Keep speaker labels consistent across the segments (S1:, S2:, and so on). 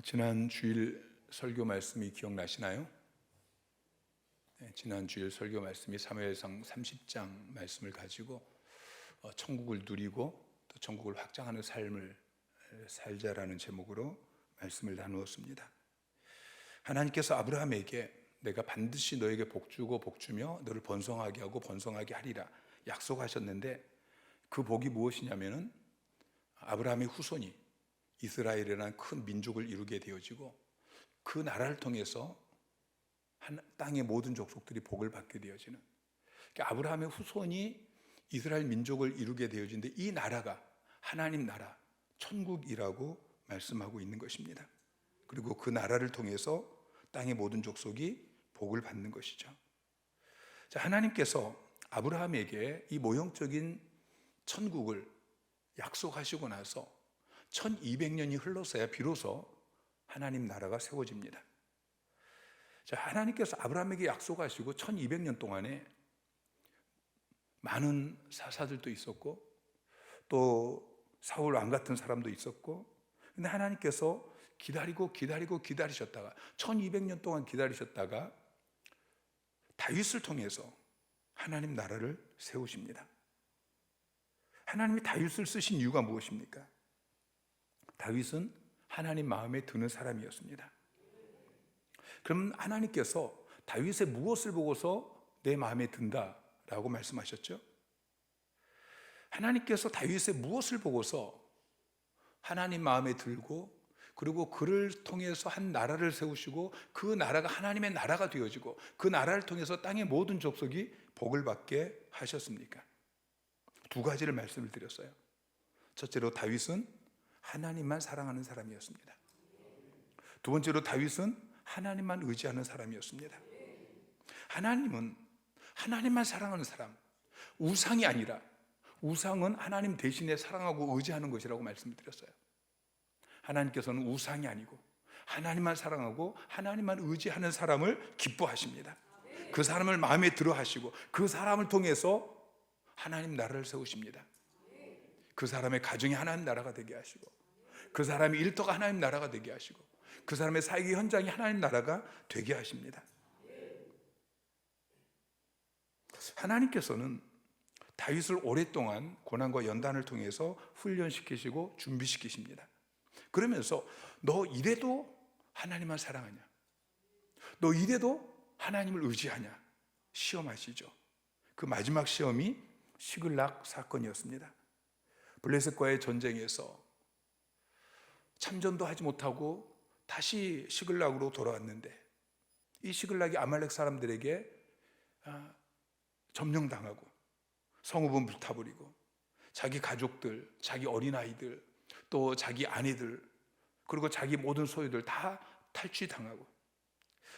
S1: 지난 주일 설교 말씀이 기억나시나요? 지난 주일 설교 말씀이 사무엘상 30장 말씀을 가지고 천국을 누리고 또 천국을 확장하는 삶을 살자라는 제목으로 말씀을 나누었습니다. 하나님께서 아브라함에게 내가 반드시 너에게 복주고 복주며 너를 번성하게 하고 번성하게 하리라 약속하셨는데, 그 복이 무엇이냐면은 아브라함의 후손이 이스라엘이라는 큰 민족을 이루게 되어지고 그 나라를 통해서 땅의 모든 족속들이 복을 받게 되어지는, 그러니까 아브라함의 후손이 이스라엘 민족을 이루게 되어지는데 이 나라가 하나님 나라, 천국이라고 말씀하고 있는 것입니다. 그리고 그 나라를 통해서 땅의 모든 족속이 복을 받는 것이죠. 자, 하나님께서 아브라함에게 이 모형적인 천국을 약속하시고 나서 1200년이 흘러서야 비로소 하나님 나라가 세워집니다. 자, 하나님께서 아브라함에게 약속하시고 1200년 동안에 많은 사사들도 있었고 또 사울 왕 같은 사람도 있었고, 근데 하나님께서 기다리셨다가 1200년 동안 기다리셨다가 다윗을 통해서 하나님 나라를 세우십니다. 하나님이 다윗을 쓰신 이유가 무엇입니까? 다윗은 하나님 마음에 드는 사람이었습니다. 그럼 하나님께서 다윗의 무엇을 보고서 내 마음에 든다라고 말씀하셨죠? 하나님께서 다윗의 무엇을 보고서 하나님 마음에 들고 그리고 그를 통해서 한 나라를 세우시고 그 나라가 하나님의 나라가 되어지고 그 나라를 통해서 땅의 모든 족속이 복을 받게 하셨습니까? 두 가지를 말씀을 드렸어요. 첫째로 다윗은 하나님만 사랑하는 사람이었습니다. 두 번째로 다윗은 하나님만 의지하는 사람이었습니다. 하나님은 하나님만 사랑하는 사람, 우상이 아니라, 우상은 하나님 대신에 사랑하고 의지하는 것이라고 말씀드렸어요. 하나님께서는 우상이 아니고 하나님만 사랑하고 하나님만 의지하는 사람을 기뻐하십니다. 그 사람을 마음에 들어 하시고 그 사람을 통해서 하나님 나라를 세우십니다. 그 사람의 가정이 하나님 나라가 되게 하시고 그 사람의 일터가 하나님 나라가 되게 하시고 그 사람의 사역의 현장이 하나님 나라가 되게 하십니다. 하나님께서는 다윗을 오랫동안 고난과 연단을 통해서 훈련시키시고 준비시키십니다. 그러면서 너 이래도 하나님만 사랑하냐? 너 이래도 하나님을 의지하냐? 시험하시죠. 그 마지막 시험이 시글락 사건이었습니다. 블레셋과의 전쟁에서 참전도 하지 못하고 다시 시글락으로 돌아왔는데 이 시글락이 아말렉 사람들에게 점령당하고 성읍은 불타버리고 자기 가족들, 자기 어린아이들, 또 자기 아내들, 그리고 자기 모든 소유들 다 탈취당하고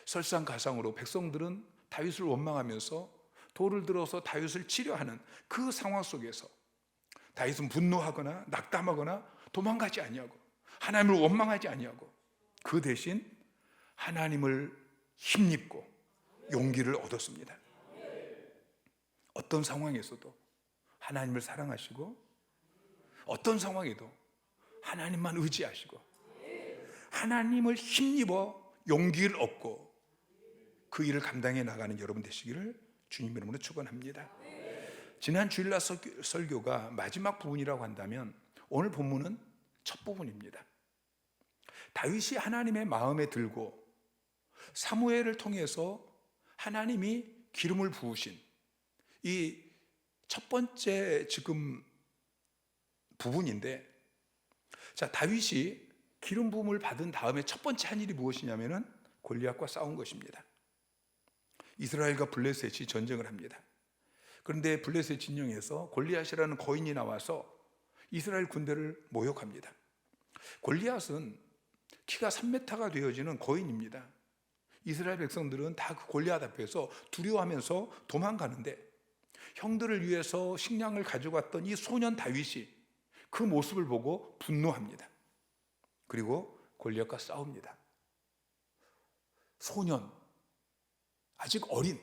S1: 설상가상으로 백성들은 다윗을 원망하면서 돌을 들어서 다윗을 치려하는 그 상황 속에서 다윗은 분노하거나 낙담하거나 도망가지 아니하고 하나님을 원망하지 아니하고 그 대신 하나님을 힘입고 용기를 얻었습니다. 어떤 상황에서도 하나님을 사랑하시고 어떤 상황에도 하나님만 의지하시고 하나님을 힘입어 용기를 얻고 그 일을 감당해 나가는 여러분 되시기를 주님 이름으로 축원합니다. 지난 주일날 설교가 마지막 부분이라고 한다면 오늘 본문은 첫 부분입니다. 다윗이 하나님의 마음에 들고 사무엘을 통해서 하나님이 기름을 부으신 이 첫 번째 지금 부분인데, 자, 다윗이 기름 부음을 받은 다음에 첫 번째 한 일이 무엇이냐면은 골리앗과 싸운 것입니다. 이스라엘과 블레셋이 전쟁을 합니다. 그런데 블레셋 진영에서 골리앗이라는 거인이 나와서 이스라엘 군대를 모욕합니다. 골리앗은 키가 3m가 되어지는 거인입니다. 이스라엘 백성들은 다 그 골리앗 앞에서 두려워하면서 도망가는데 형들을 위해서 식량을 가져갔던 이 소년 다윗이 그 모습을 보고 분노합니다. 그리고 골리앗과 싸웁니다. 소년, 아직 어린,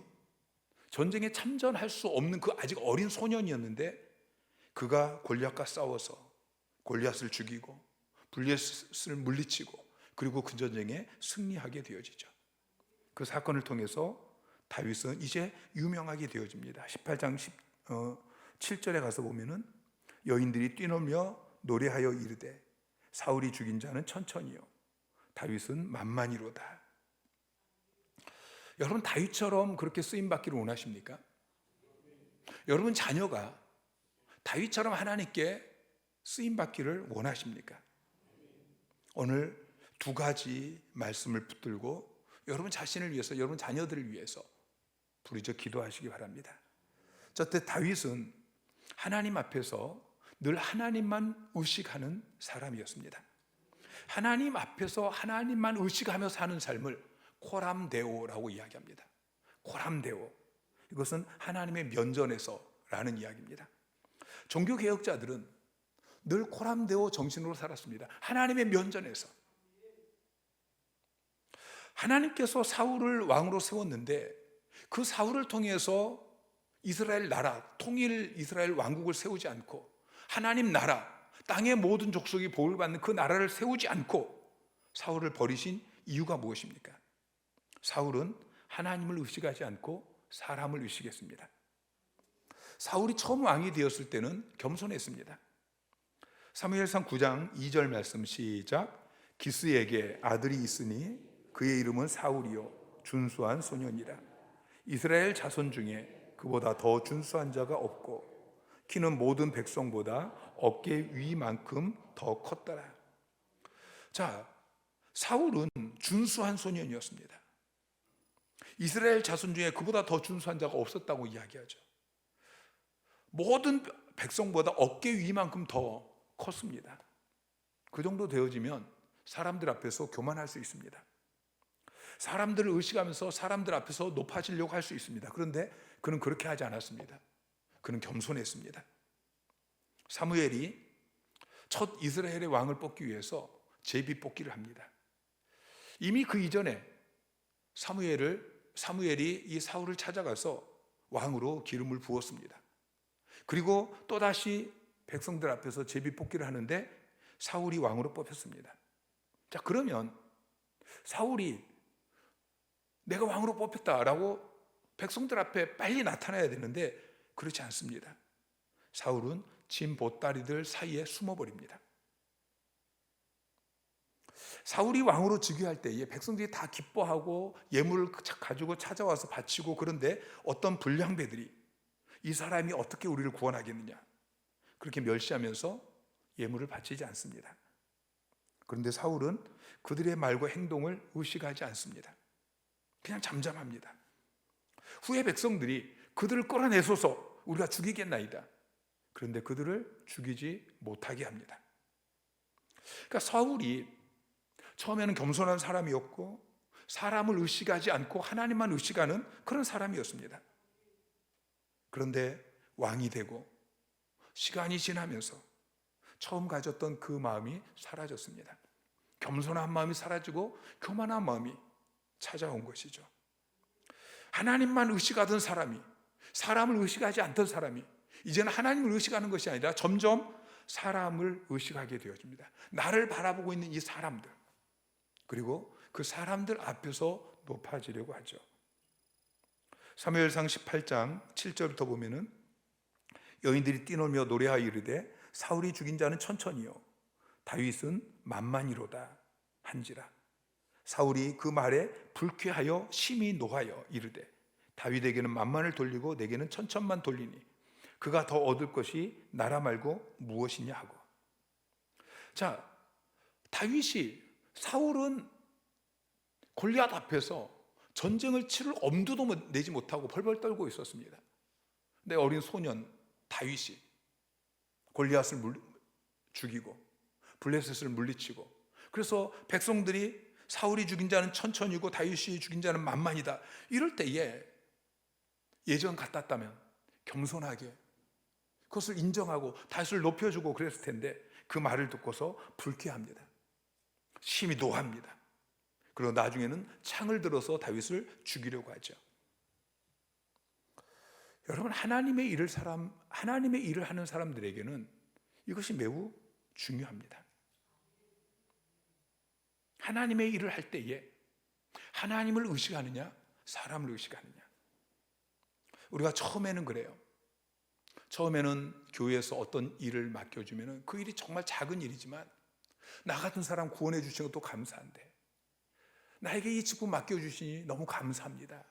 S1: 전쟁에 참전할 수 없는 그 아직 어린 소년이었는데 그가 골리앗과 싸워서 골리앗을 죽이고 블레셋을 물리치고 그리고 그 전쟁에 승리하게 되어지죠. 그 사건을 통해서 다윗은 이제 유명하게 되어집니다. 18장 7절에 가서 보면은 여인들이 뛰놀며 노래하여 이르되 사울이 죽인 자는 천천히요 다윗은 만만이로다. 여러분, 다윗처럼 그렇게 쓰임 받기를 원하십니까? 여러분 자녀가 다윗처럼 하나님께 쓰임 받기를 원하십니까? 오늘 두 가지 말씀을 붙들고 여러분 자신을 위해서, 여러분 자녀들을 위해서 부르짖어 기도하시기 바랍니다. 첫째, 다윗은 하나님 앞에서 늘 하나님만 의식하는 사람이었습니다. 하나님 앞에서 하나님만 의식하며 사는 삶을 코람데오라고 이야기합니다. 코람데오, 이것은 하나님의 면전에서라는 이야기입니다. 종교개혁자들은 늘 코람데오 정신으로 살았습니다. 하나님의 면전에서. 하나님께서 사울을 왕으로 세웠는데 그 사울을 통해서 이스라엘 나라, 통일 이스라엘 왕국을 세우지 않고 하나님 나라, 땅의 모든 족속이 복을 받는 그 나라를 세우지 않고 사울을 버리신 이유가 무엇입니까? 사울은 하나님을 의식하지 않고 사람을 의식했습니다. 사울이 처음 왕이 되었을 때는 겸손했습니다. 사무엘상 9장 2절 말씀 시작. 기스에게 아들이 있으니 그의 이름은 사울이요 준수한 소년이라. 이스라엘 자손 중에 그보다 더 준수한 자가 없고 키는 모든 백성보다 어깨 위만큼 더 컸더라. 자, 사울은 준수한 소년이었습니다. 이스라엘 자손 중에 그보다 더 준수한 자가 없었다고 이야기하죠. 모든 백성보다 어깨 위만큼 더 컸습니다. 그 정도 되어지면 사람들 앞에서 교만할 수 있습니다. 사람들을 의식하면서 사람들 앞에서 높아지려고 할 수 있습니다. 그런데 그는 그렇게 하지 않았습니다. 그는 겸손했습니다. 사무엘이 첫 이스라엘의 왕을 뽑기 위해서 제비 뽑기를 합니다. 이미 그 이전에 사무엘이 이 사울을 찾아가서 왕으로 기름을 부었습니다. 그리고 또다시 백성들 앞에서 제비 뽑기를 하는데 사울이 왕으로 뽑혔습니다. 자, 그러면 사울이 내가 왕으로 뽑혔다라고 백성들 앞에 빨리 나타나야 되는데 그렇지 않습니다. 사울은 진 보따리들 사이에 숨어버립니다. 사울이 왕으로 즉위할 때에 백성들이 다 기뻐하고 예물을 가지고 찾아와서 바치고, 그런데 어떤 불량배들이 이 사람이 어떻게 우리를 구원하겠느냐 그렇게 멸시하면서 예물을 바치지 않습니다. 그런데 사울은 그들의 말과 행동을 의식하지 않습니다. 그냥 잠잠합니다. 후에 백성들이 그들을 끌어내소서 우리가 죽이겠나이다. 그런데 그들을 죽이지 못하게 합니다. 그러니까 사울이 처음에는 겸손한 사람이었고 사람을 의식하지 않고 하나님만 의식하는 그런 사람이었습니다. 그런데 왕이 되고 시간이 지나면서 처음 가졌던 그 마음이 사라졌습니다. 겸손한 마음이 사라지고 교만한 마음이 찾아온 것이죠. 하나님만 의식하던 사람이, 사람을 의식하지 않던 사람이 이제는 하나님을 의식하는 것이 아니라 점점 사람을 의식하게 되어집니다. 나를 바라보고 있는 이 사람들, 그리고 그 사람들 앞에서 높아지려고 하죠. 사무엘상 18장 7절부터 보면은 여인들이 뛰놀며 노래하여 이르되 사울이 죽인 자는 천천히요 다윗은 만만이로다 한지라. 사울이 그 말에 불쾌하여 심히 노하여 이르되 다윗에게는 만만을 돌리고 내게는 천천만 돌리니 그가 더 얻을 것이 나라 말고 무엇이냐 하고. 자, 사울은 골리앗 앞에서 전쟁을 치를 엄두도 내지 못하고 벌벌 떨고 있었습니다. 근데 어린 소년 다윗이 골리앗을 죽이고 블레셋을 물리치고, 그래서 백성들이 사울이 죽인 자는 천천히고 다윗이 죽인 자는 만만이다 이럴 때에 예전 같았다면 겸손하게 그것을 인정하고 다윗을 높여주고 그랬을 텐데 그 말을 듣고서 불쾌합니다. 심히 노합니다. 그리고 나중에는 창을 들어서 다윗을 죽이려고 하죠. 여러분, 하나님의 일을 하는 사람들에게는 이것이 매우 중요합니다. 하나님의 일을 할 때에 하나님을 의식하느냐, 사람을 의식하느냐. 우리가 처음에는 그래요. 처음에는 교회에서 어떤 일을 맡겨주면 그 일이 정말 작은 일이지만 나 같은 사람 구원해 주신 것도 감사한데, 나에게 이 직분 맡겨주시니 너무 감사합니다.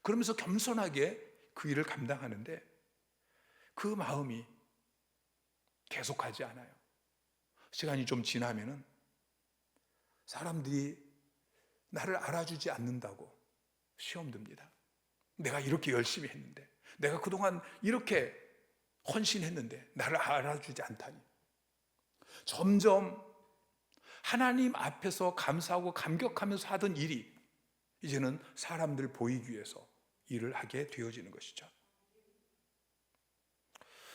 S1: 그러면서 겸손하게 그 일을 감당하는데 그 마음이 계속하지 않아요. 시간이 좀 지나면은 사람들이 나를 알아주지 않는다고 시험 듭니다. 내가 이렇게 열심히 했는데, 내가 그동안 이렇게 헌신했는데 나를 알아주지 않다니. 점점 하나님 앞에서 감사하고 감격하면서 하던 일이 이제는 사람들 보이기 위해서 일을 하게 되어지는 것이죠.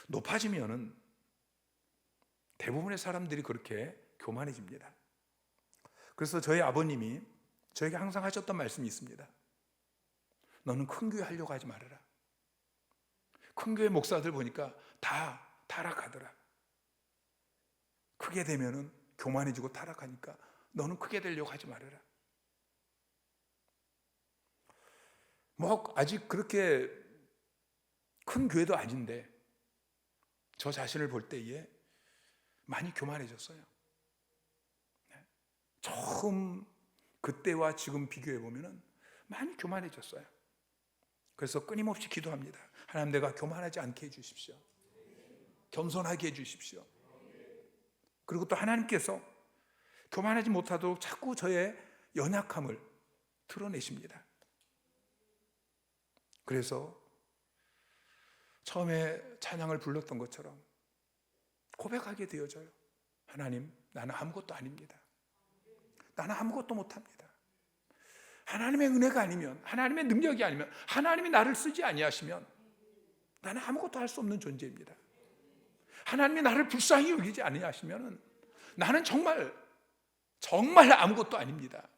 S1: 높아지면은 대부분의 사람들이 그렇게 교만해집니다. 그래서 저희 아버님이 저에게 항상 하셨던 말씀이 있습니다. 너는 큰 교회 하려고 하지 말아라. 큰 교회 목사들 보니까 다 타락하더라. 크게 되면은 교만해지고 타락하니까 너는 크게 되려고 하지 말아라. 뭐 아직 그렇게 큰 교회도 아닌데 저 자신을 볼 때에 많이 교만해졌어요. 처음 그때와 지금 비교해 보면은 많이 교만해졌어요. 그래서 끊임없이 기도합니다. 하나님, 내가 교만하지 않게 해주십시오. 겸손하게 해주십시오. 그리고 또 하나님께서 교만하지 못하도록 자꾸 저의 연약함을 드러내십니다. 그래서 처음에 찬양을 불렀던 것처럼 고백하게 되어져요. 하나님, 나는 아무것도 아닙니다. 나는 아무것도 못합니다. 하나님의 은혜가 아니면, 하나님의 능력이 아니면, 하나님이 나를 쓰지 아니하시면 나는 아무것도 할 수 없는 존재입니다. 하나님이 나를 불쌍히 여기지 아니하시면 나는 정말 아무것도 아닙니다.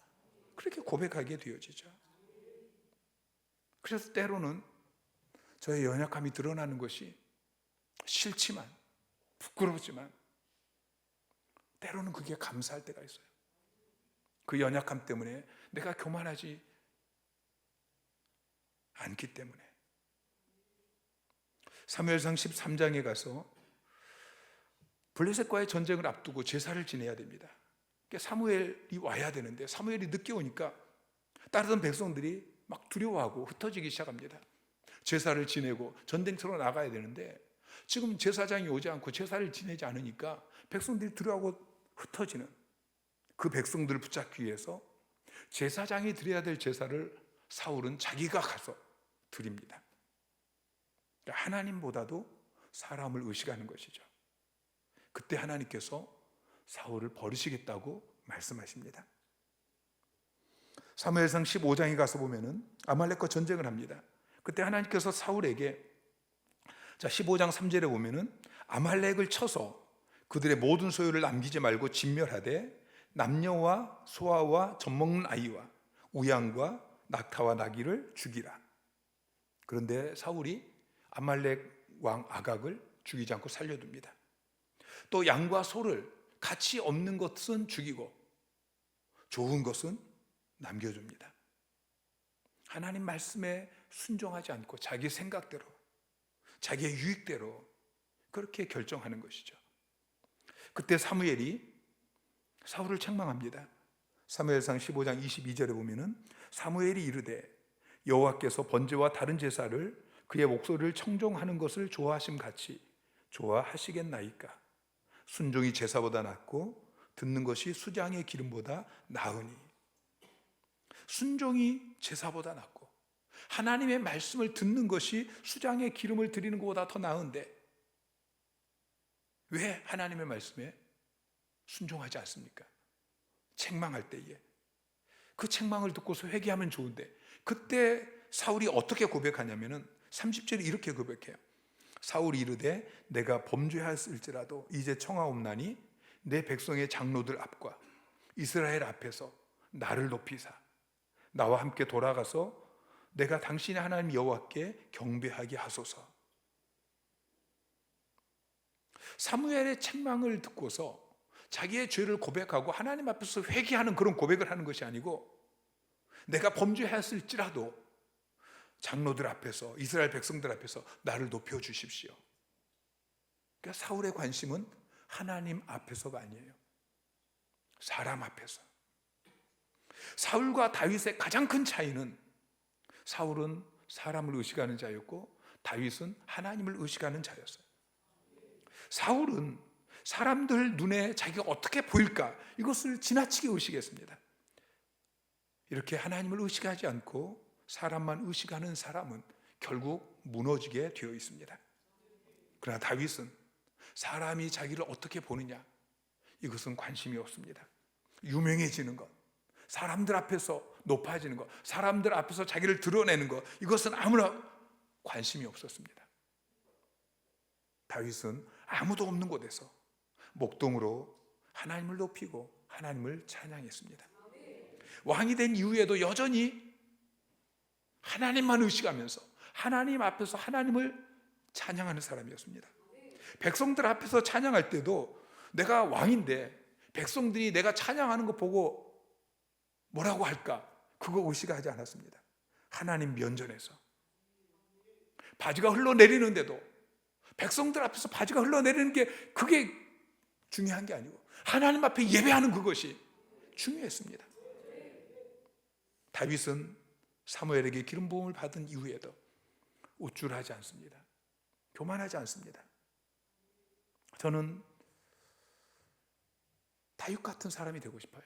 S1: 그렇게 고백하게 되어지죠. 그래서 때로는 저의 연약함이 드러나는 것이 싫지만, 부끄럽지만 때로는 그게 감사할 때가 있어요. 그 연약함 때문에 내가 교만하지 않기 때문에. 사무엘상 13장에 가서 블레셋과의 전쟁을 앞두고 제사를 지내야 됩니다. 그러니까 사무엘이 와야 되는데 사무엘이 늦게 오니까 따르던 백성들이 막 두려워하고 흩어지기 시작합니다. 제사를 지내고 전쟁터로 나가야 되는데 지금 제사장이 오지 않고 제사를 지내지 않으니까 백성들이 두려워하고 흩어지는, 그 백성들을 붙잡기 위해서 제사장이 드려야 될 제사를 사울은 자기가 가서 드립니다. 하나님보다도 사람을 의식하는 것이죠. 그때 하나님께서 사울을 버리시겠다고 말씀하십니다. 사무엘상 15장에 가서 보면은 아말렉과 전쟁을 합니다. 그때 하나님께서 사울에게, 자 15장 3절에 보면은 아말렉을 쳐서 그들의 모든 소유를 남기지 말고 진멸하되 남녀와 소아와 젖먹는 아이와 우양과 낙타와 나귀를 죽이라. 그런데 사울이 아말렉 왕 아각을 죽이지 않고 살려둡니다. 또 양과 소를 가치 없는 것은 죽이고 좋은 것은 남겨줍니다. 하나님 말씀에 순종하지 않고 자기 생각대로, 자기의 유익대로 그렇게 결정하는 것이죠. 그때 사무엘이 사울을 책망합니다. 사무엘상 15장 22절에 보면은 사무엘이 이르되 여호와께서 번제와 다른 제사를 그의 목소리를 청종하는 것을 좋아하심 같이 좋아하시겠나이까. 순종이 제사보다 낫고 듣는 것이 수장의 기름보다 나으니. 순종이 제사보다 낫고 하나님의 말씀을 듣는 것이 수장의 기름을 드리는 것보다 더 나은데 왜 하나님의 말씀에 순종하지 않습니까? 책망할 때에 그 책망을 듣고서 회개하면 좋은데, 그때 사울이 어떻게 고백하냐면은 30절에 이렇게 고백해요. 사울이 이르되 내가 범죄하였을지라도 이제 청하옵나니 내 백성의 장로들 앞과 이스라엘 앞에서 나를 높이사 나와 함께 돌아가서 내가 당신의 하나님 여호와께 경배하게 하소서. 사무엘의 책망을 듣고서 자기의 죄를 고백하고 하나님 앞에서 회개하는 그런 고백을 하는 것이 아니고, 내가 범죄했을지라도 장로들 앞에서, 이스라엘 백성들 앞에서 나를 높여주십시오. 그러니까 사울의 관심은 하나님 앞에서가 아니에요. 사람 앞에서. 사울과 다윗의 가장 큰 차이는, 사울은 사람을 의식하는 자였고 다윗은 하나님을 의식하는 자였어요. 사울은 사람들 눈에 자기가 어떻게 보일까, 이것을 지나치게 의식했습니다. 이렇게 하나님을 의식하지 않고 사람만 의식하는 사람은 결국 무너지게 되어 있습니다. 그러나 다윗은 사람이 자기를 어떻게 보느냐, 이것은 관심이 없습니다. 유명해지는 것, 사람들 앞에서 높아지는 것, 사람들 앞에서 자기를 드러내는 것, 이것은 아무나 관심이 없었습니다. 다윗은 아무도 없는 곳에서 목동으로 하나님을 높이고 하나님을 찬양했습니다. 왕이 된 이후에도 여전히 하나님만 의식하면서 하나님 앞에서 하나님을 찬양하는 사람이었습니다. 백성들 앞에서 찬양할 때도 내가 왕인데 백성들이 내가 찬양하는 거 보고 뭐라고 할까, 그거 의식하지 않았습니다. 하나님 면전에서 바지가 흘러내리는데도 백성들 앞에서 바지가 흘러내리는 게 그게 중요한 게 아니고 하나님 앞에 예배하는 그것이 중요했습니다. 다윗은 사무엘에게 기름 부음을 받은 이후에도 우쭐하지 않습니다. 교만하지 않습니다. 저는 다윗 같은 사람이 되고 싶어요.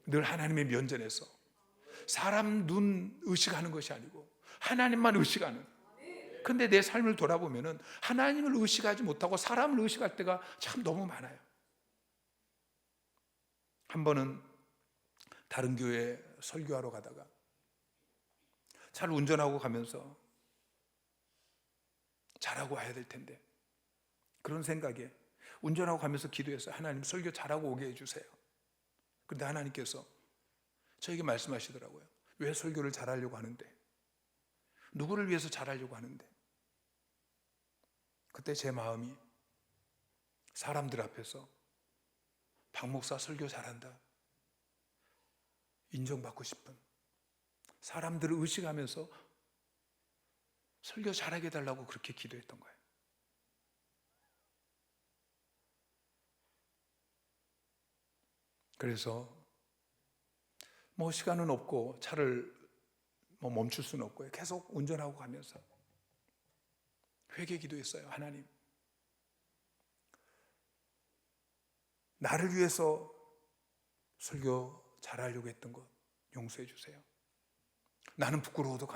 S1: 늘 하나님의 면전에서 사람 눈 의식하는 것이 아니고 하나님만 의식하는. 근데 내 삶을 돌아보면은 하나님을 의식하지 못하고 사람을 의식할 때가 참 너무 많아요. 한 번은 다른 교회에 설교하러 가다가 차를 운전하고 가면서 잘하고 와야 될 텐데, 그런 생각에 운전하고 가면서 기도했어요. 하나님, 설교 잘하고 오게 해주세요. 그런데 하나님께서 저에게 말씀하시더라고요. 왜 설교를 잘하려고 하는데? 누구를 위해서 잘하려고 하는데? 그때 제 마음이 사람들 앞에서 박 목사 설교 잘한다, 인정받고 싶은, 사람들을 의식하면서 설교 잘하게 해달라고 그렇게 기도했던 거예요. 그래서 시간은 없고 차를 멈출 수는 없고요. 계속 운전하고 가면서 회개 기도했어요. 하나님, 나를 위해서 설교 잘하려고 했던 것 용서해 주세요. 나는 부끄러워도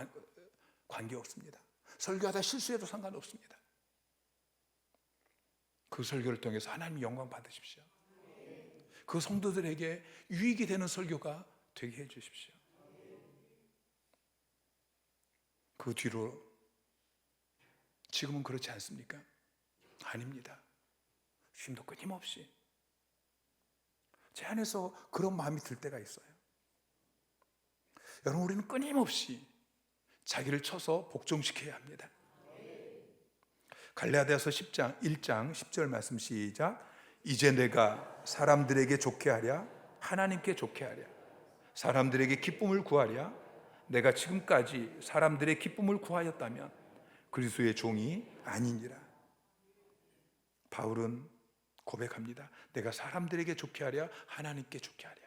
S1: 관계없습니다. 설교하다 실수해도 상관없습니다. 그 설교를 통해서 하나님 영광 받으십시오. 그 성도들에게 유익이 되는 설교가 되게 해 주십시오. 그 뒤로 지금은 그렇지 않습니까? 아닙니다. 쉼도 끊임없이 제 안에서 그런 마음이 들 때가 있어요. 여러분, 우리는 끊임없이 자기를 쳐서 복종시켜야 합니다. 갈라디아서 1장 10절 말씀 시작. 이제 내가 사람들에게 좋게 하랴 하나님께 좋게 하랴 사람들에게 기쁨을 구하랴 내가 지금까지 사람들의 기쁨을 구하였다면 그리스도의 종이 아니니라. 바울은 고백합니다. 내가 사람들에게 좋게 하랴 하나님께 좋게 하랴,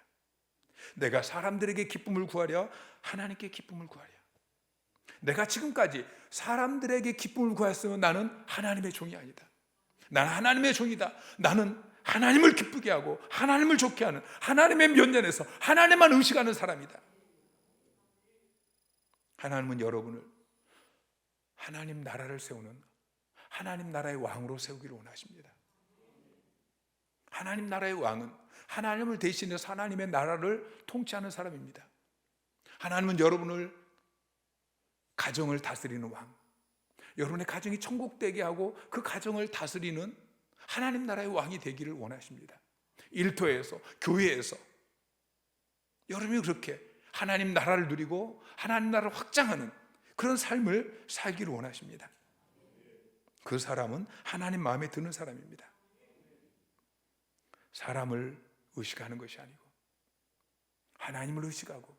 S1: 내가 사람들에게 기쁨을 구하랴 하나님께 기쁨을 구하랴. 내가 지금까지 사람들에게 기쁨을 구했으면 나는 하나님의 종이 아니다. 나는 하나님의 종이다. 나는 하나님을 기쁘게 하고 하나님을 좋게 하는, 하나님의 면전에서 하나님만 의식하는 사람이다. 하나님은 여러분을 하나님 나라를 세우는 하나님 나라의 왕으로 세우기를 원하십니다. 하나님 나라의 왕은 하나님을 대신해서 하나님의 나라를 통치하는 사람입니다. 하나님은 여러분을 가정을 다스리는 왕, 여러분의 가정이 천국 되게 하고 그 가정을 다스리는 하나님 나라의 왕이 되기를 원하십니다. 일터에서, 교회에서 여러분이 그렇게 하나님 나라를 누리고 하나님 나라를 확장하는 그런 삶을 살기를 원하십니다. 그 사람은 하나님 마음에 드는 사람입니다. 사람을 의식하는 것이 아니고 하나님을 의식하고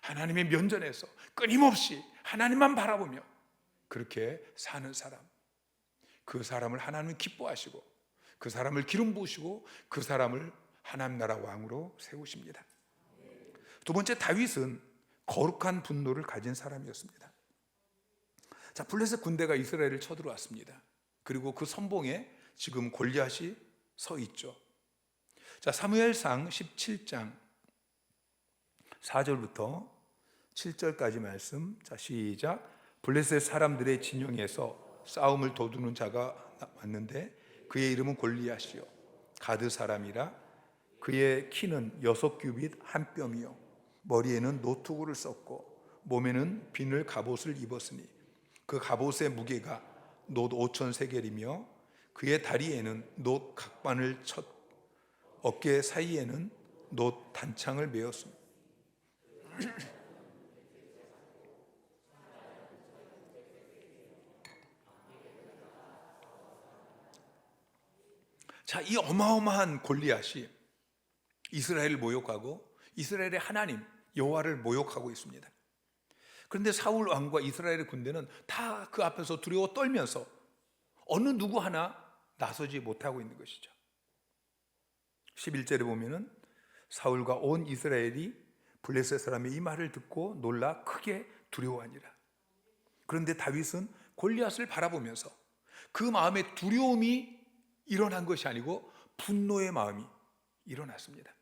S1: 하나님의 면전에서 끊임없이 하나님만 바라보며 그렇게 사는 사람, 그 사람을 하나님은 기뻐하시고 그 사람을 기름 부으시고 그 사람을 하나님 나라 왕으로 세우십니다. 두 번째, 다윗은 거룩한 분노를 가진 사람이었습니다. 자, 블레셋 군대가 이스라엘을 쳐들어왔습니다. 그리고 그 선봉에 지금 골리앗이 서 있죠. 자, 사무엘상 17장 4절부터 7절까지 말씀. 자, 시작. 블레셋 사람들의 진영에서 싸움을 도두는 자가 왔는데 그의 이름은 골리앗이요 가드 사람이라. 그의 키는 6규빗 한 뼘이요 머리에는 노투구를 썼고 몸에는 비늘 갑옷을 입었으니 그 갑옷의 무게가 놋 5천 세겔이며 그의 다리에는 놋 각반을 쳤 어깨 사이에는 놋 단창을 메었습니다. 자, 이 어마어마한 골리앗이 이스라엘을 모욕하고 이스라엘의 하나님 여호와를 모욕하고 있습니다. 그런데 사울 왕과 이스라엘의 군대는 다 그 앞에서 두려워 떨면서 어느 누구 하나 나서지 못하고 있는 것이죠. 11절에 보면은 사울과 온 이스라엘이 블레셋 사람의 이 말을 듣고 놀라 크게 두려워하니라. 그런데 다윗은 골리앗을 바라보면서 그 마음에 두려움이 일어난 것이 아니고 분노의 마음이 일어났습니다.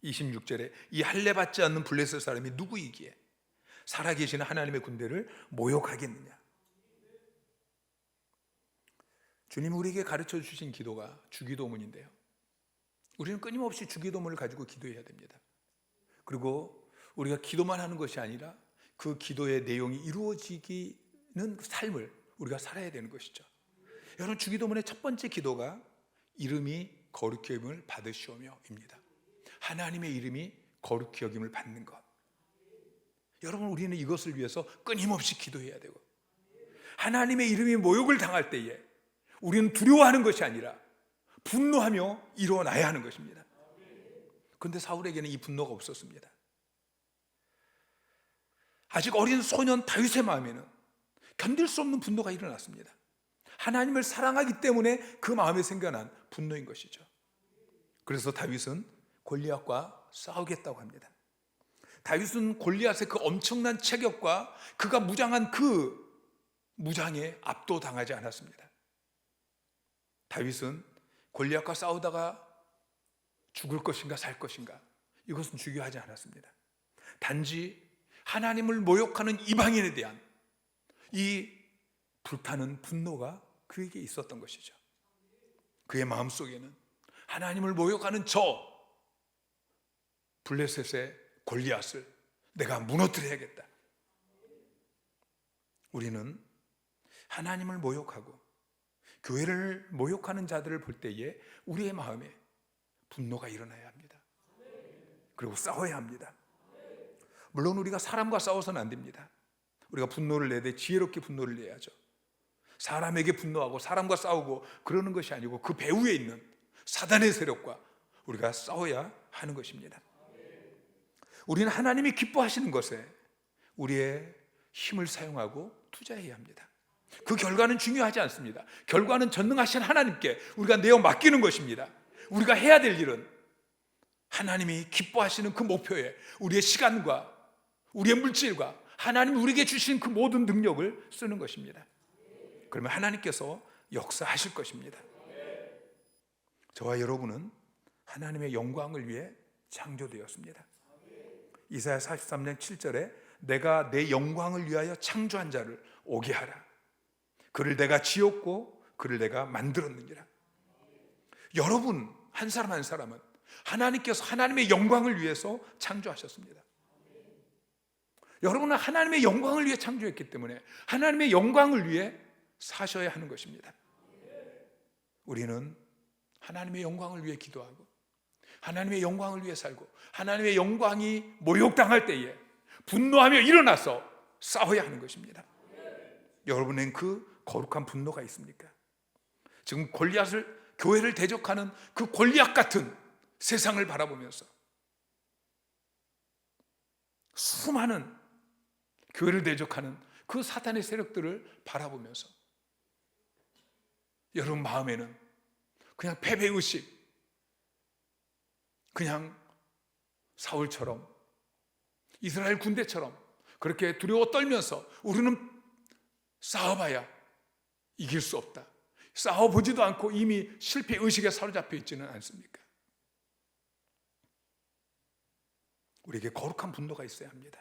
S1: 26절에 이 할례받지 않는 블레셋 사람이 누구이기에 살아계시는 하나님의 군대를 모욕하겠느냐. 주님 우리에게 가르쳐 주신 기도가 주기도문인데요, 우리는 끊임없이 주기도문을 가지고 기도해야 됩니다. 그리고 우리가 기도만 하는 것이 아니라 그 기도의 내용이 이루어지는 삶을 우리가 살아야 되는 것이죠. 여러분, 주기도문의 첫 번째 기도가 이름이 거룩히 여김을 받으시오며입니다. 하나님의 이름이 거룩히 여김을 받는 것. 여러분, 우리는 이것을 위해서 끊임없이 기도해야 되고, 하나님의 이름이 모욕을 당할 때에 우리는 두려워하는 것이 아니라 분노하며 일어나야 하는 것입니다. 그런데 사울에게는 이 분노가 없었습니다. 아직 어린 소년 다윗의 마음에는 견딜 수 없는 분노가 일어났습니다. 하나님을 사랑하기 때문에 그 마음에 생겨난 분노인 것이죠. 그래서 다윗은 골리앗과 싸우겠다고 합니다. 다윗은 골리앗의 그 엄청난 체격과 그가 무장한 그 무장에 압도당하지 않았습니다. 다윗은 골리앗과 싸우다가 죽을 것인가 살 것인가 이것은 중요하지 않았습니다. 단지 하나님을 모욕하는 이방인에 대한 이 불타는 분노가 그에게 있었던 것이죠. 그의 마음속에는 하나님을 모욕하는 저 블레셋의 골리앗을 내가 무너뜨려야겠다. 우리는 하나님을 모욕하고 교회를 모욕하는 자들을 볼 때에 우리의 마음에 분노가 일어나야 합니다. 그리고 싸워야 합니다. 물론 우리가 사람과 싸워서는 안 됩니다. 우리가 분노를 내야 돼. 지혜롭게 분노를 내야죠. 사람에게 분노하고 사람과 싸우고 그러는 것이 아니고 그 배후에 있는 사단의 세력과 우리가 싸워야 하는 것입니다. 우리는 하나님이 기뻐하시는 것에 우리의 힘을 사용하고 투자해야 합니다. 그 결과는 중요하지 않습니다. 결과는 전능하신 하나님께 우리가 내어 맡기는 것입니다. 우리가 해야 될 일은 하나님이 기뻐하시는 그 목표에 우리의 시간과 우리의 물질과 하나님이 우리에게 주신 그 모든 능력을 쓰는 것입니다. 그러면 하나님께서 역사하실 것입니다. 저와 여러분은 하나님의 영광을 위해 창조되었습니다. 이사야 43장 7절에 내가 내 영광을 위하여 창조한 자를 오게 하라. 그를 내가 지었고 그를 내가 만들었느니라. 여러분 한 사람 한 사람은 하나님께서 하나님의 영광을 위해서 창조하셨습니다. 여러분은 하나님의 영광을 위해 창조했기 때문에 하나님의 영광을 위해 사셔야 하는 것입니다. 우리는 하나님의 영광을 위해 기도하고 하나님의 영광을 위해 살고 하나님의 영광이 모욕당할 때에 분노하며 일어나서 싸워야 하는 것입니다. 여러분은 그 거룩한 분노가 있습니까? 지금 골리앗을 교회를 대적하는 그 골리앗 같은 세상을 바라보면서 수많은 교회를 대적하는 그 사탄의 세력들을 바라보면서 여러분 마음에는 그냥 패배의식, 그냥 사울처럼 이스라엘 군대처럼 그렇게 두려워 떨면서 우리는 싸워봐야 이길 수 없다, 싸워보지도 않고 이미 실패의식에 사로잡혀 있지는 않습니까? 우리에게 거룩한 분노가 있어야 합니다.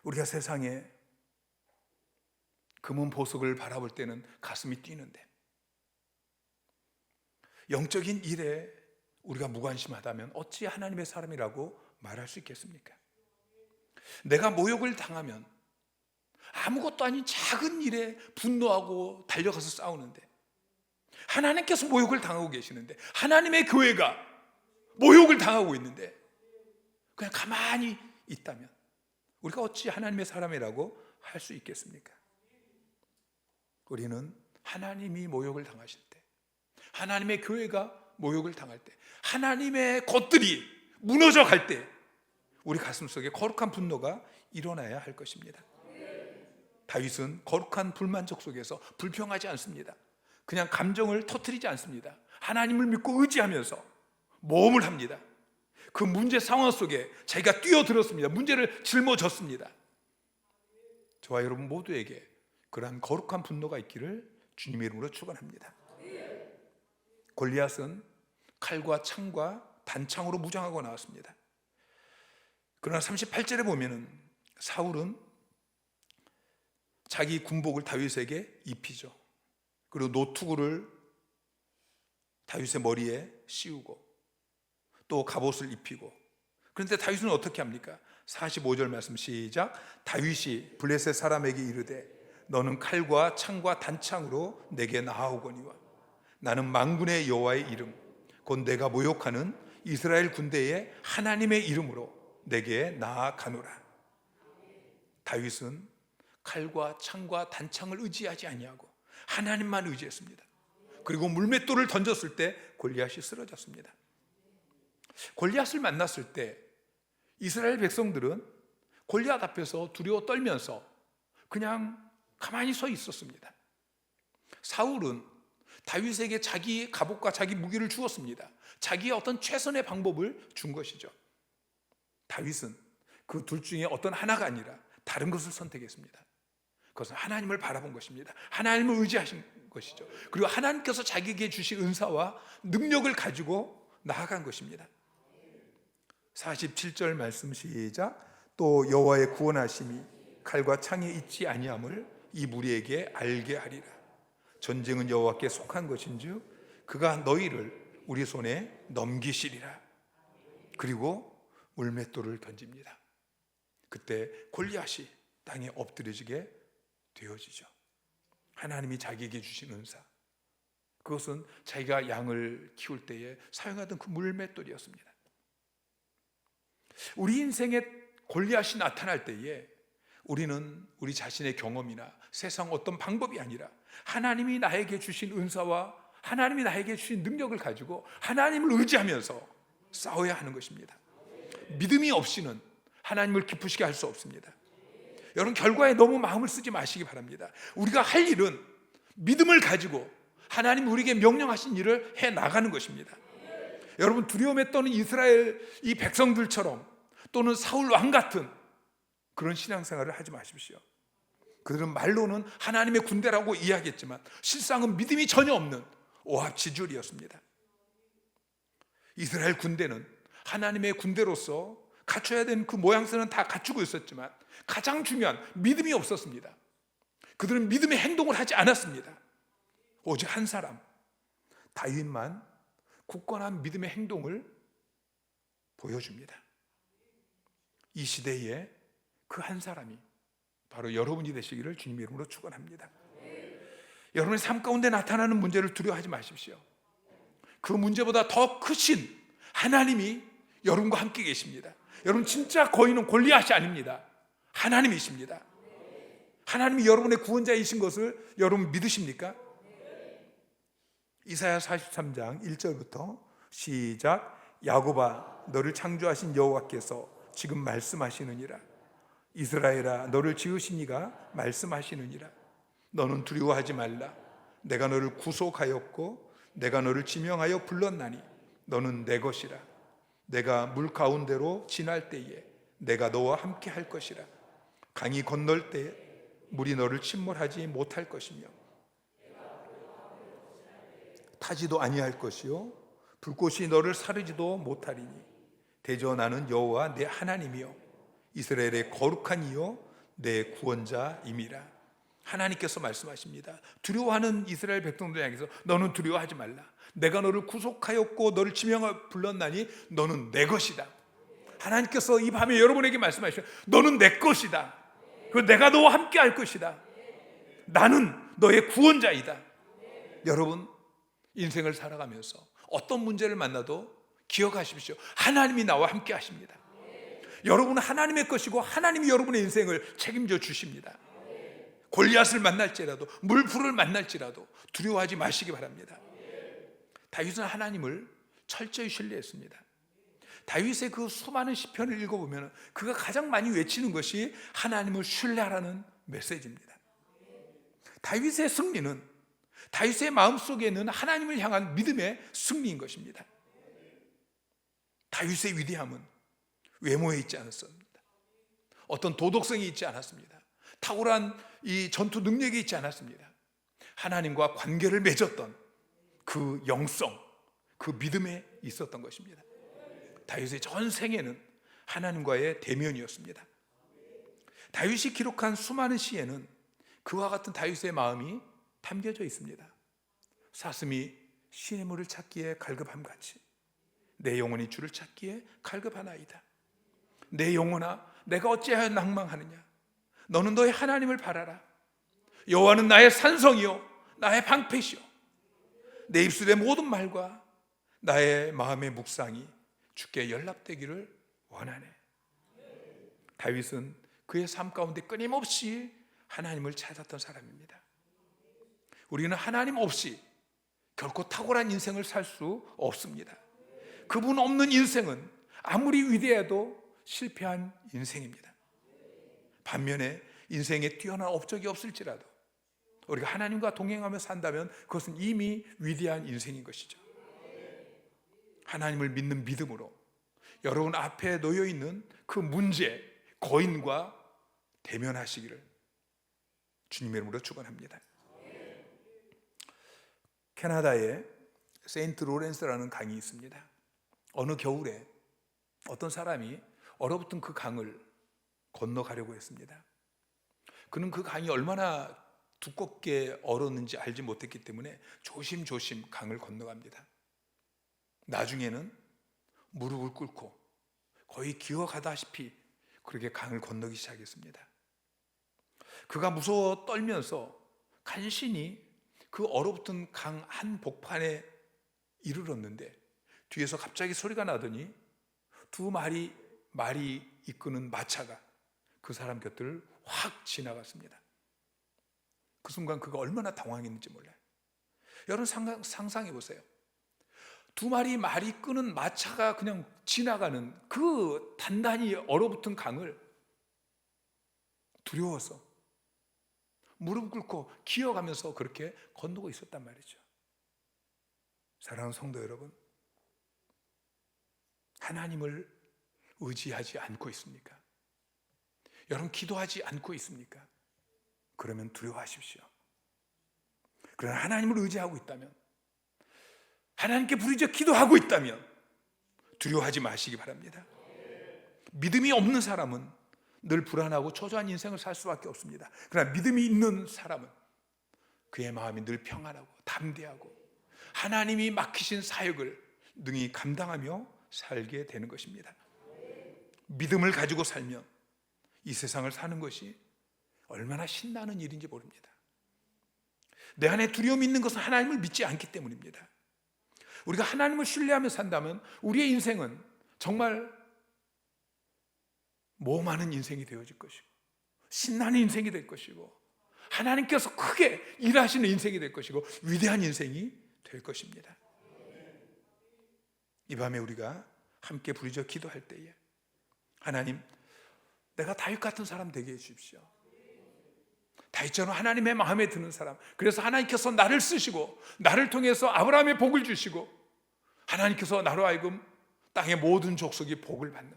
S1: 우리가 세상에 금은 보석을 바라볼 때는 가슴이 뛰는데 영적인 일에 우리가 무관심하다면 어찌 하나님의 사람이라고 말할 수 있겠습니까? 내가 모욕을 당하면 아무것도 아닌 작은 일에 분노하고 달려가서 싸우는데, 하나님께서 모욕을 당하고 계시는데, 하나님의 교회가 모욕을 당하고 있는데 그냥 가만히 있다면 우리가 어찌 하나님의 사람이라고 할 수 있겠습니까? 우리는 하나님이 모욕을 당하실 때, 하나님의 교회가 모욕을 당할 때, 하나님의 것들이 무너져 갈 때 우리 가슴속에 거룩한 분노가 일어나야 할 것입니다. 다윗은 거룩한 불만족 속에서 불평하지 않습니다. 그냥 감정을 터뜨리지 않습니다. 하나님을 믿고 의지하면서 모험을 합니다. 그 문제 상황 속에 자기가 뛰어들었습니다. 문제를 짊어졌습니다. 저와 여러분 모두에게 그러한 거룩한 분노가 있기를 주님의 이름으로 축원합니다. 골리앗은 칼과 창과 단창으로 무장하고 나왔습니다. 그러나 38절에 보면은 사울은 자기 군복을 다윗에게 입히죠. 그리고 노투구를 다윗의 머리에 씌우고 또 갑옷을 입히고, 그런데 다윗은 어떻게 합니까? 45절 말씀 시작. 다윗이 블레셋 사람에게 이르되 너는 칼과 창과 단창으로 내게 나아오거니와 나는 만군의 여호와의 이름 곧 내가 모욕하는 이스라엘 군대의 하나님의 이름으로 내게 나아가노라. 다윗은 칼과 창과 단창을 의지하지 아니하고 하나님만 의지했습니다. 그리고 물맷돌을 던졌을 때 골리앗이 쓰러졌습니다. 골리앗을 만났을 때 이스라엘 백성들은 골리앗 앞에서 두려워 떨면서 그냥 가만히 서 있었습니다. 사울은 다윗에게 자기 갑옷과 자기 무기를 주었습니다. 자기의 어떤 최선의 방법을 준 것이죠. 다윗은 그 둘 중에 어떤 하나가 아니라 다른 것을 선택했습니다. 그것은 하나님을 바라본 것입니다. 하나님을 의지하신 것이죠. 그리고 하나님께서 자기에게 주신 은사와 능력을 가지고 나아간 것입니다. 47절 말씀 시작. 또 여호와의 구원하심이 칼과 창에 있지 아니함을 이 무리에게 알게 하리라. 전쟁은 여호와께 속한 것인즉 그가 너희를 우리 손에 넘기시리라. 그리고 물맷돌을 던집니다. 그때 골리앗이 땅에 엎드려지게 되어지죠. 하나님이 자기에게 주신 은사, 그것은 자기가 양을 키울 때에 사용하던 그 물맷돌이었습니다. 우리 인생에 골리앗이 나타날 때에 우리는 우리 자신의 경험이나 세상 어떤 방법이 아니라 하나님이 나에게 주신 은사와 하나님이 나에게 주신 능력을 가지고 하나님을 의지하면서 싸워야 하는 것입니다. 믿음이 없이는 하나님을 기쁘시게 할 수 없습니다. 여러분, 결과에 너무 마음을 쓰지 마시기 바랍니다. 우리가 할 일은 믿음을 가지고 하나님이 우리에게 명령하신 일을 해 나가는 것입니다. 여러분, 두려움에 떠는 이스라엘 이 백성들처럼 또는 사울 왕 같은 그런 신앙생활을 하지 마십시오. 그들은 말로는 하나님의 군대라고 이야기했지만 실상은 믿음이 전혀 없는 오합지졸이었습니다. 이스라엘 군대는 하나님의 군대로서 갖춰야 되는 그 모양새는 다 갖추고 있었지만 가장 중요한 믿음이 없었습니다. 그들은 믿음의 행동을 하지 않았습니다. 오직 한 사람, 다윗만 굳건한 믿음의 행동을 보여줍니다. 이 시대에 그 한 사람이 바로 여러분이 되시기를 주님의 이름으로 축원합니다. 여러분의 삶 가운데 나타나는 문제를 두려워하지 마십시오. 그 문제보다 더 크신 하나님이 여러분과 함께 계십니다. 여러분, 진짜 거인은 골리앗이 아닙니다. 하나님이십니다. 하나님이 여러분의 구원자이신 것을 여러분 믿으십니까? 이사야 43장 1절부터 시작. 야곱아, 너를 창조하신 여호와께서 지금 말씀하시느니라. 이스라엘아, 너를 지으신 이가 말씀하시느니라. 너는 두려워하지 말라. 내가 너를 구속하였고 내가 너를 지명하여 불렀나니 너는 내 것이라. 내가 물 가운데로 지날 때에 내가 너와 함께 할 것이라. 강이 건널 때에 물이 너를 침몰하지 못할 것이며 타지도 아니할 것이요 불꽃이 너를 사르지도 못하리니 대저 나는 여호와 내 하나님이요 이스라엘의 거룩한 이요 내 구원자임이라. 하나님께서 말씀하십니다. 두려워하는 이스라엘 백성들 향해서 너는 두려워하지 말라. 내가 너를 구속하였고 너를 지명하여 불렀나니 너는 내 것이다. 하나님께서 이 밤에 여러분에게 말씀하시죠. 너는 내 것이다. 그리고 내가 너와 함께 할 것이다. 나는 너의 구원자이다. 여러분, 인생을 살아가면서 어떤 문제를 만나도 기억하십시오. 하나님이 나와 함께 하십니다. 여러분은 하나님의 것이고 하나님이 여러분의 인생을 책임져 주십니다. 골리앗을 만날지라도 물풀을 만날지라도 두려워하지 마시기 바랍니다. 다윗은 하나님을 철저히 신뢰했습니다. 다윗의 그 수많은 시편을 읽어보면 그가 가장 많이 외치는 것이 하나님을 신뢰하라는 메시지입니다. 다윗의 승리는 다윗의 마음속에는 하나님을 향한 믿음의 승리인 것입니다. 다윗의 위대함은 외모에 있지 않았습니다. 어떤 도덕성이 있지 않았습니다. 탁월한 이 전투 능력이 있지 않았습니다. 하나님과 관계를 맺었던 그 영성, 그 믿음에 있었던 것입니다. 다윗의 전 생애는 하나님과의 대면이었습니다. 다윗이 기록한 수많은 시에는 그와 같은 다윗의 마음이 담겨져 있습니다. 사슴이 시냇물을 찾기에 갈급함같이 내 영혼이 주를 찾기에 갈급하나이다. 내 영혼아, 내가 어찌하여 낭망하느냐. 너는 너의 하나님을 바라라. 여호와는 나의 산성이요 나의 방패시요 내 입술의 모든 말과 나의 마음의 묵상이 주께 연락되기를 원하네. 다윗은 그의 삶 가운데 끊임없이 하나님을 찾았던 사람입니다. 우리는 하나님 없이 결코 탁월한 인생을 살 수 없습니다. 그분 없는 인생은 아무리 위대해도 실패한 인생입니다. 반면에 인생에 뛰어난 업적이 없을지라도 우리가 하나님과 동행하며 산다면 그것은 이미 위대한 인생인 것이죠. 하나님을 믿는 믿음으로 여러분 앞에 놓여있는 그 문제, 고인과 대면하시기를 주님의 이름으로 축원합니다. 캐나다에 세인트 로렌스라는 강이 있습니다. 어느 겨울에 어떤 사람이 얼어붙은 그 강을 건너가려고 했습니다. 그는 그 강이 얼마나 두껍게 얼었는지 알지 못했기 때문에 조심조심 강을 건너갑니다. 나중에는 무릎을 꿇고 거의 기어가다시피 그렇게 강을 건너기 시작했습니다. 그가 무서워 떨면서 간신히 그 얼어붙은 강 한 복판에 이르렀는데 뒤에서 갑자기 소리가 나더니 두 마리 말이 이끄는 마차가 그 사람 곁을 확 지나갔습니다. 그 순간 그가 얼마나 당황했는지 몰라요. 여러분 상상해 보세요. 두 마리 말이 끄는 마차가 그냥 지나가는 그 단단히 얼어붙은 강을 두려워서 무릎 꿇고 기어가면서 그렇게 건너고 있었단 말이죠. 사랑하는 성도 여러분, 하나님을 의지하지 않고 있습니까? 여러분 기도하지 않고 있습니까? 그러면 두려워하십시오. 그러나 하나님을 의지하고 있다면, 하나님께 부르짖어 기도하고 있다면 두려워하지 마시기 바랍니다. 믿음이 없는 사람은 늘 불안하고 초조한 인생을 살 수밖에 없습니다. 그러나 믿음이 있는 사람은 그의 마음이 늘 평안하고 담대하고 하나님이 맡기신 사역을 능히 감당하며 살게 되는 것입니다. 믿음을 가지고 살면 이 세상을 사는 것이 얼마나 신나는 일인지 모릅니다. 내 안에 두려움이 있는 것은 하나님을 믿지 않기 때문입니다. 우리가 하나님을 신뢰하며 산다면 우리의 인생은 정말 모험하는 인생이 되어질 것이고 신나는 인생이 될 것이고 하나님께서 크게 일하시는 인생이 될 것이고 위대한 인생이 될 것입니다. 이 밤에 우리가 함께 부르짖어 기도할 때에 하나님, 내가 다윗 같은 사람 되게 해주십시오. 다윗처럼 하나님의 마음에 드는 사람, 그래서 하나님께서 나를 쓰시고 나를 통해서 아브라함의 복을 주시고 하나님께서 나로 하여금 땅의 모든 족속이 복을 받는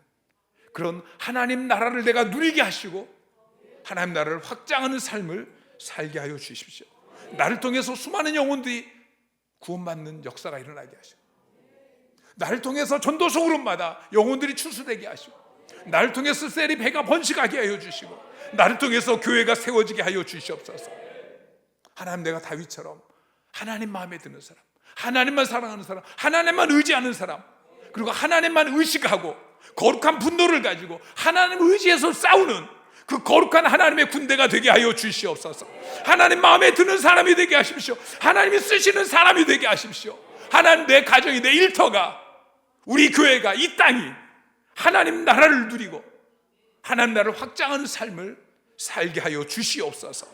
S1: 그런 하나님 나라를 내가 누리게 하시고 하나님 나라를 확장하는 삶을 살게 하여 주십시오. 나를 통해서 수많은 영혼들이 구원받는 역사가 일어나게 하시고 나를 통해서 전도서 그룹마다 영혼들이 추수되게 하시고 나를 통해서 셀이 배가 번식하게 하여 주시고 나를 통해서 교회가 세워지게 하여 주시옵소서. 하나님, 내가 다윗처럼 하나님 마음에 드는 사람, 하나님만 사랑하는 사람, 하나님만 의지하는 사람, 그리고 하나님만 의식하고 거룩한 분노를 가지고 하나님 의지해서 싸우는 그 거룩한 하나님의 군대가 되게 하여 주시옵소서. 하나님 마음에 드는 사람이 되게 하십시오. 하나님이 쓰시는 사람이 되게 하십시오. 하나님, 내 가정이, 내 일터가, 우리 교회가, 이 땅이 하나님 나라를 누리고 하나님 나라를 확장하는 삶을 살게 하여 주시옵소서.